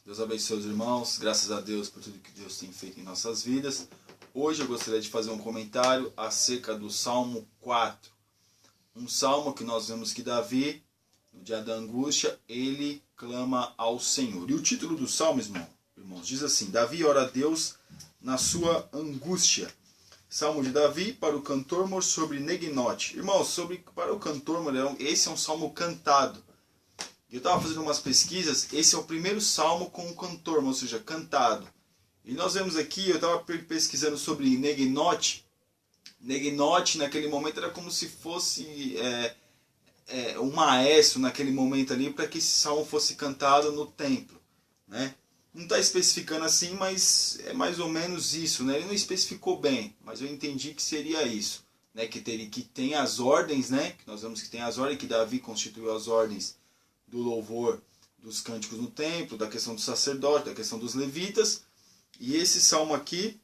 Deus abençoe os irmãos, graças a Deus por tudo que Deus tem feito em nossas vidas. Hoje eu gostaria de fazer um comentário acerca do Salmo 4. Um salmo que nós vemos que Davi, no dia da angústia, ele clama ao Senhor. E o título do salmo, irmãos, diz assim: Davi ora a Deus na sua angústia. Salmo de Davi para o cantor mor sobre Neginote. Irmãos, para o cantor mor, esse é um salmo cantado. Eu estava fazendo umas pesquisas, esse é o primeiro salmo com o cantor, ou seja, cantado. E nós vemos aqui, eu estava pesquisando sobre Neginote. Neginote naquele momento era como se fosse um maestro naquele momento ali, para que esse salmo fosse cantado no templo, né? Não está especificando assim, mas é mais ou menos isso, né? Ele não especificou bem, mas eu entendi que seria isso, né? Que tem as ordens, né? Que nós vemos que tem as ordens, que Davi constituiu as ordens do louvor dos cânticos no templo, da questão do sacerdote, da questão dos levitas. E esse salmo aqui,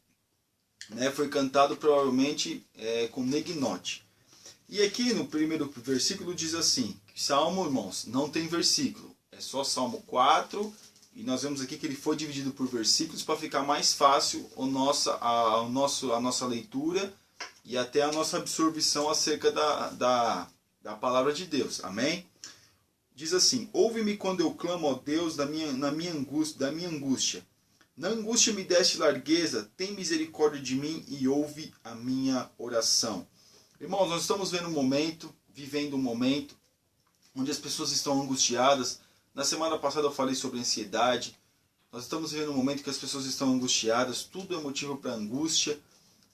né, foi cantado provavelmente com Neginote. E aqui no primeiro versículo diz assim: Salmo, irmãos, não tem versículo, é só Salmo 4, e nós vemos aqui que ele foi dividido por versículos para ficar mais fácil a nossa leitura e até a nossa absorção acerca da palavra de Deus. Amém? Diz assim: ouve-me quando eu clamo ao Deus da minha angústia. Na angústia me deste largueza, tem misericórdia de mim e ouve a minha oração. Irmãos, nós estamos vivendo um momento, onde as pessoas estão angustiadas. Na semana passada eu falei sobre ansiedade. Nós estamos vivendo um momento que as pessoas estão angustiadas, tudo é motivo para angústia,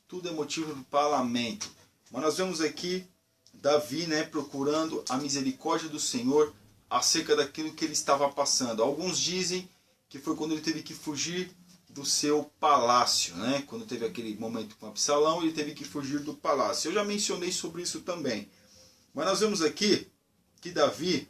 tudo é motivo para lamento. Mas nós vemos aqui Davi, né, procurando a misericórdia do Senhor acerca daquilo que ele estava passando. Alguns dizem que foi quando ele teve que fugir do seu palácio, né? Quando teve aquele momento com Absalão, ele teve que fugir do palácio. Eu já mencionei sobre isso também. Mas nós vemos aqui que Davi,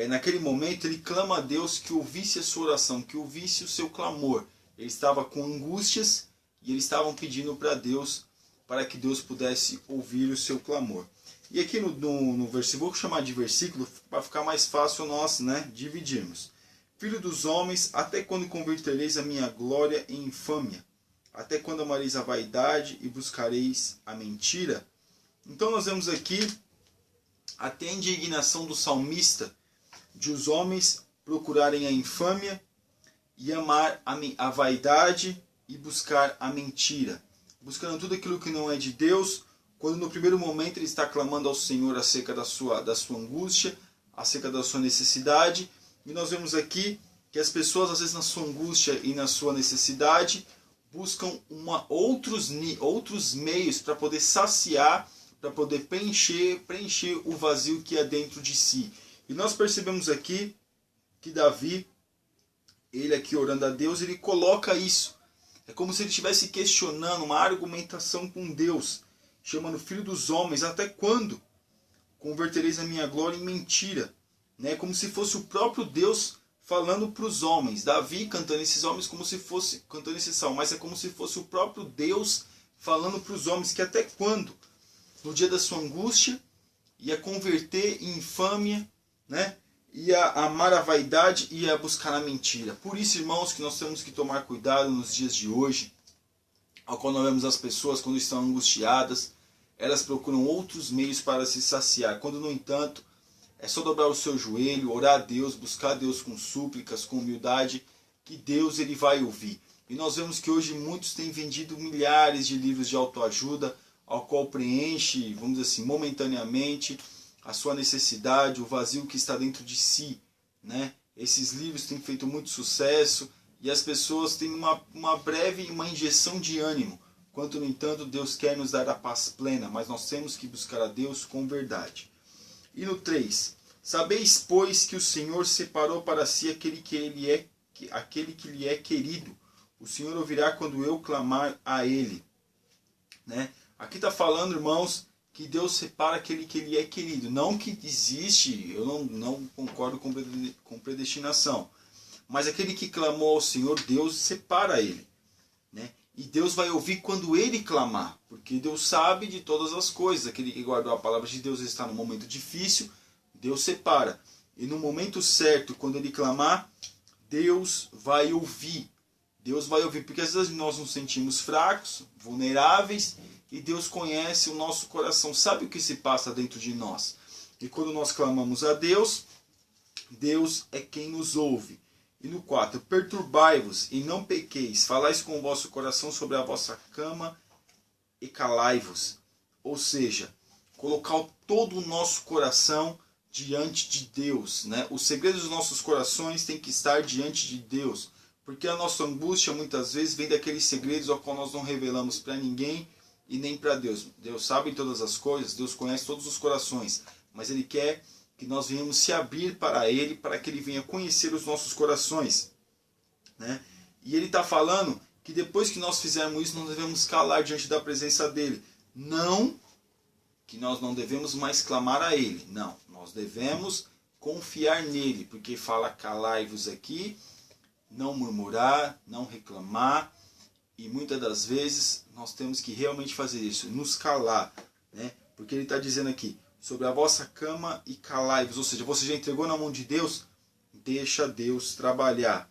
naquele momento, ele clama a Deus que ouvisse a sua oração, que ouvisse o seu clamor. Ele estava com angústias e eles estavam pedindo para Deus, para que Deus pudesse ouvir o seu clamor. E aqui no versículo, vou chamar de versículo para ficar mais fácil nós, né, dividirmos. Filho dos homens, até quando convertereis a minha glória em infâmia? Até quando amareis a vaidade e buscareis a mentira? Então nós vemos aqui até a indignação do salmista de os homens procurarem a infâmia e amar a vaidade e buscar a mentira. Buscando tudo aquilo que não é de Deus, quando no primeiro momento ele está clamando ao Senhor acerca da sua angústia, acerca da sua necessidade. E nós vemos aqui que as pessoas, às vezes na sua angústia e na sua necessidade, buscam outros meios para poder saciar, para poder preencher o vazio que há dentro de si. E nós percebemos aqui que Davi, ele aqui orando a Deus, ele coloca isso. É como se ele estivesse questionando uma argumentação com Deus, chamando filho dos homens, até quando convertereis a minha glória em mentira? Né? Como se fosse o próprio Deus falando para os homens. Davi cantando esses homens como se fosse, cantando esse salmo, mas é como se fosse o próprio Deus falando para os homens que até quando, no dia da sua angústia, ia converter em infâmia, né? Ia amar a vaidade e ia buscar a mentira. Por isso, irmãos, que nós temos que tomar cuidado nos dias de hoje, ao qual nós vemos as pessoas quando estão angustiadas, elas procuram outros meios para se saciar, quando, no entanto, é só dobrar o seu joelho, orar a Deus, buscar a Deus com súplicas, com humildade, que Deus ele vai ouvir. E nós vemos que hoje muitos têm vendido milhares de livros de autoajuda, ao qual preenche, vamos dizer assim, momentaneamente, a sua necessidade, o vazio que está dentro de si, né? Esses livros têm feito muito sucesso e as pessoas têm uma breve injeção de ânimo, quanto, no entanto, Deus quer nos dar a paz plena, mas nós temos que buscar a Deus com verdade. E no 3, sabeis, pois, que o Senhor separou para si aquele que lhe é querido. O Senhor ouvirá quando eu clamar a Ele. Né? Aqui está falando, irmãos, que Deus separa aquele que lhe é querido. Não que existe, eu não concordo com predestinação. Mas aquele que clamou ao Senhor, Deus separa ele. Né? E Deus vai ouvir quando ele clamar. Porque Deus sabe de todas as coisas. Aquele que guardou a palavra de Deus está no momento difícil, Deus separa. E no momento certo, quando ele clamar, Deus vai ouvir. Deus vai ouvir, porque às vezes nós nos sentimos fracos, vulneráveis, e Deus conhece o nosso coração, sabe o que se passa dentro de nós. E quando nós clamamos a Deus, Deus é quem nos ouve. E no 4, perturbai-vos e não pequeis, falais com o vosso coração sobre a vossa cama e calai-vos. Ou seja, colocar todo o nosso coração diante de Deus, né? Os segredos dos nossos corações têm que estar diante de Deus, porque a nossa angústia muitas vezes vem daqueles segredos ao qual nós não revelamos para ninguém e nem para Deus. Deus sabe todas as coisas, Deus conhece todos os corações, mas Ele quer que nós venhamos se abrir para Ele, para que Ele venha conhecer os nossos corações, né? E Ele está falando que depois que nós fizermos isso, nós devemos calar diante da presença dEle. Não que nós não devemos mais clamar a Ele, não. Nós devemos confiar nele, porque fala calai-vos aqui, não murmurar, não reclamar, e muitas das vezes nós temos que realmente fazer isso, nos calar, né? Porque ele está dizendo aqui, sobre a vossa cama e calai-vos, ou seja, você já entregou na mão de Deus, deixa Deus trabalhar.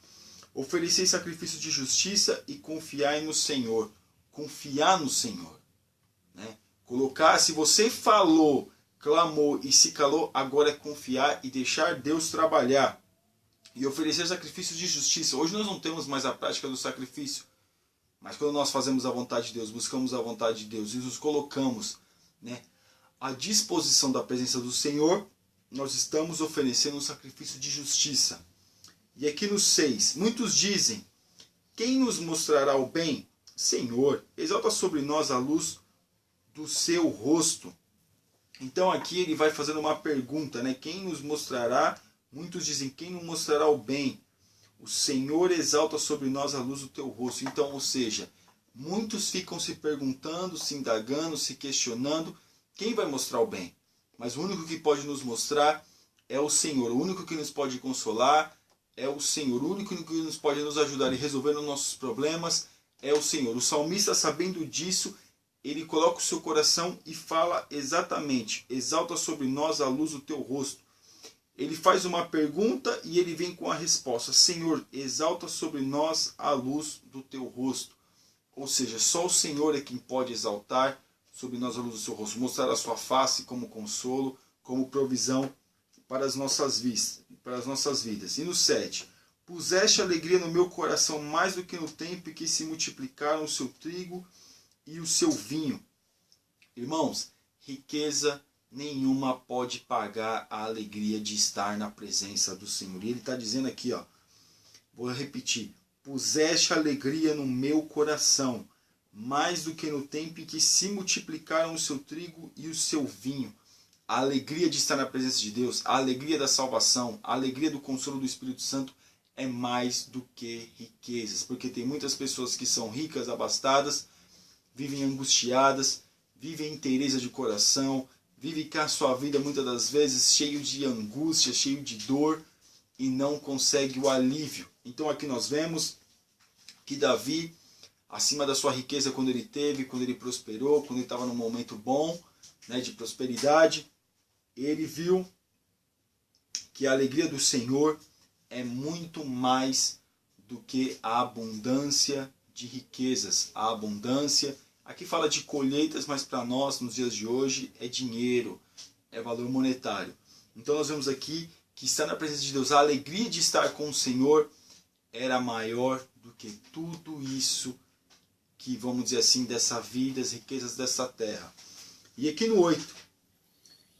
Oferecei sacrifício de justiça e confiai no Senhor. Confiar no Senhor, né? Colocar, se você falou, clamou e se calou, agora é confiar e deixar Deus trabalhar. E oferecer sacrifício de justiça. Hoje nós não temos mais a prática do sacrifício, mas quando nós fazemos a vontade de Deus, buscamos a vontade de Deus e nos colocamos, né, à disposição da presença do Senhor, nós estamos oferecendo um sacrifício de justiça. E aqui no 6, muitos dizem, quem nos mostrará o bem? Senhor, exalta sobre nós a luz do seu rosto. Então aqui ele vai fazendo uma pergunta, né? Quem nos mostrará? Muitos dizem, quem nos mostrará o bem? O Senhor exalta sobre nós a luz do teu rosto. Então, ou seja, muitos ficam se perguntando, se indagando, se questionando, quem vai mostrar o bem? Mas o único que pode nos mostrar é o Senhor. O único que nos pode consolar é o Senhor. O único que nos pode nos ajudar e resolver os nossos problemas é o Senhor. O salmista, sabendo disso, ele coloca o seu coração e fala exatamente, exalta sobre nós a luz do teu rosto. Ele faz uma pergunta e ele vem com a resposta, Senhor, exalta sobre nós a luz do teu rosto. Ou seja, só o Senhor é quem pode exaltar sobre nós a luz do seu rosto, mostrar a sua face como consolo, como provisão para as nossas vidas. E no 7, puseste alegria no meu coração mais do que no tempo em que se multiplicaram o seu trigo e o seu vinho. Irmãos, riqueza nenhuma pode pagar a alegria de estar na presença do Senhor. E ele está dizendo aqui, ó, vou repetir, puseste alegria no meu coração, mais do que no tempo em que se multiplicaram o seu trigo e o seu vinho. A alegria de estar na presença de Deus, a alegria da salvação, a alegria do consolo do Espírito Santo é mais do que riquezas. Porque tem muitas pessoas que são ricas, abastadas, vivem angustiadas, vivem em inteireza de coração, vivem com a sua vida muitas das vezes cheio de angústia, cheio de dor e não consegue o alívio. Então aqui nós vemos que Davi, acima da sua riqueza quando ele prosperou, quando ele estava num momento bom, né, de prosperidade, ele viu que a alegria do Senhor é muito mais do que a abundância de riquezas, a abundância. Aqui fala de colheitas, mas para nós, nos dias de hoje, é dinheiro, é valor monetário. Então nós vemos aqui que estar na presença de Deus, a alegria de estar com o Senhor era maior do que tudo isso que, vamos dizer assim, dessa vida, as riquezas dessa terra. E aqui no 8,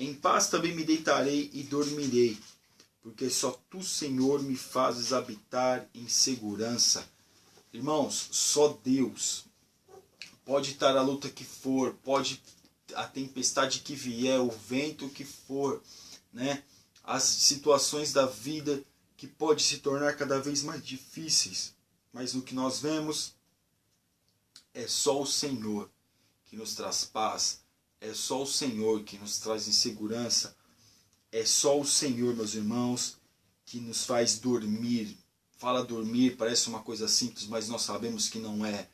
em paz também me deitarei e dormirei, porque só tu, Senhor, me fazes habitar em segurança. Irmãos, só Deus. Pode estar a luta que for, pode a tempestade que vier, o vento que for, né? As situações da vida que pode se tornar cada vez mais difíceis. Mas o que nós vemos é só o Senhor que nos traz paz, é só o Senhor que nos traz insegurança, é só o Senhor, meus irmãos, que nos faz dormir. Fala dormir, parece uma coisa simples, mas nós sabemos que não é.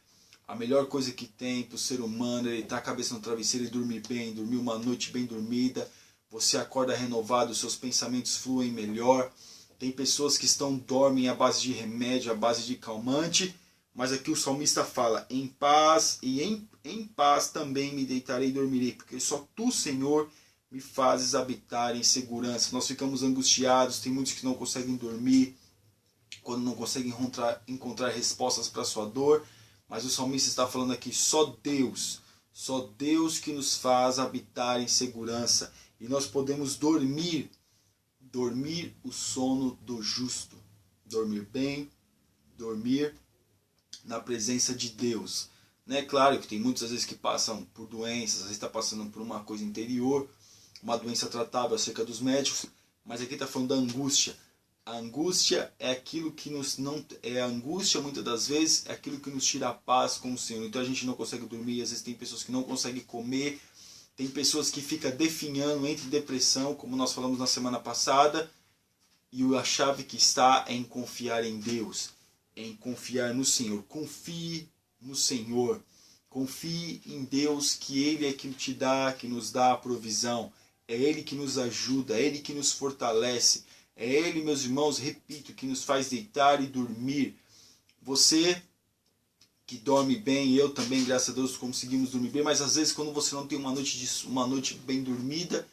A melhor coisa que tem para o ser humano é ele estar a cabeça no travesseiro e dormir bem, dormir uma noite bem dormida. Você acorda renovado, seus pensamentos fluem melhor, Tem pessoas que dormem à base de remédio, à base de calmante, mas aqui o salmista fala, em paz e em paz também me deitarei e dormirei, porque só tu, Senhor, me fazes habitar em segurança. Nós ficamos angustiados, tem muitos que não conseguem dormir, quando não conseguem encontrar respostas para a sua dor, mas o salmista está falando aqui, só Deus que nos faz habitar em segurança, e nós podemos dormir o sono do justo, dormir bem, dormir na presença de Deus. Né? Claro que tem muitas vezes que passam por doenças, às vezes está passando por uma coisa interior, uma doença tratável acerca dos médicos, mas aqui está falando da angústia. A angústia é aquilo que a angústia muitas das vezes é aquilo que nos tira a paz com o Senhor. Então a gente não consegue dormir, às vezes tem pessoas que não conseguem comer, tem pessoas que ficam definhando, entra em depressão, como nós falamos na semana passada, e a chave que está é em confiar em Deus, em confiar no Senhor. Confie no Senhor, confie em Deus, que Ele é que te dá, que nos dá a provisão, é Ele que nos ajuda, é Ele que nos fortalece, é Ele, meus irmãos, repito, que nos faz deitar e dormir. Você que dorme bem, eu também, graças a Deus, conseguimos dormir bem, mas às vezes quando você não tem uma noite bem dormida,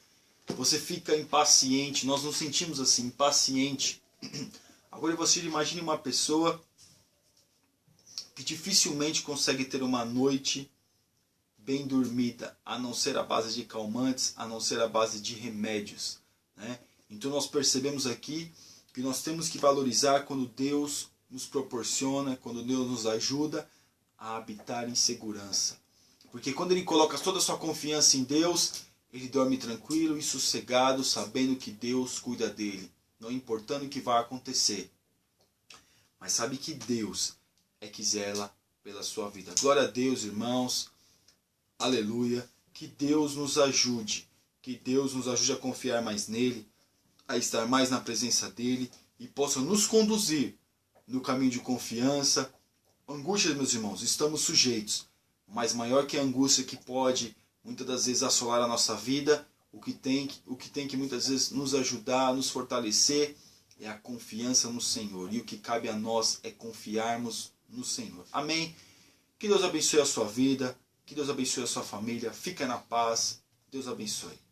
você fica impaciente, nós nos sentimos assim, impaciente. Agora você imagine uma pessoa que dificilmente consegue ter uma noite bem dormida, a não ser a base de calmantes, a não ser a base de remédios. Né? Então nós percebemos aqui que nós temos que valorizar quando Deus nos proporciona, quando Deus nos ajuda a habitar em segurança. Porque quando Ele coloca toda a sua confiança em Deus, ele dorme tranquilo e sossegado, sabendo que Deus cuida dele, não importando o que vai acontecer. Mas sabe que Deus é que zela pela sua vida. Glória a Deus, irmãos. Aleluia. Que Deus nos ajude. Que Deus nos ajude a confiar mais nele, a estar mais na presença dele e possa nos conduzir no caminho de confiança. Angústias, meus irmãos, estamos sujeitos, mas maior que a angústia que pode muitas das vezes assolar a nossa vida, o que tem que muitas vezes nos ajudar, nos fortalecer, é a confiança no Senhor. E o que cabe a nós é confiarmos no Senhor. Amém? Que Deus abençoe a sua vida, que Deus abençoe a sua família. Fica na paz. Deus abençoe.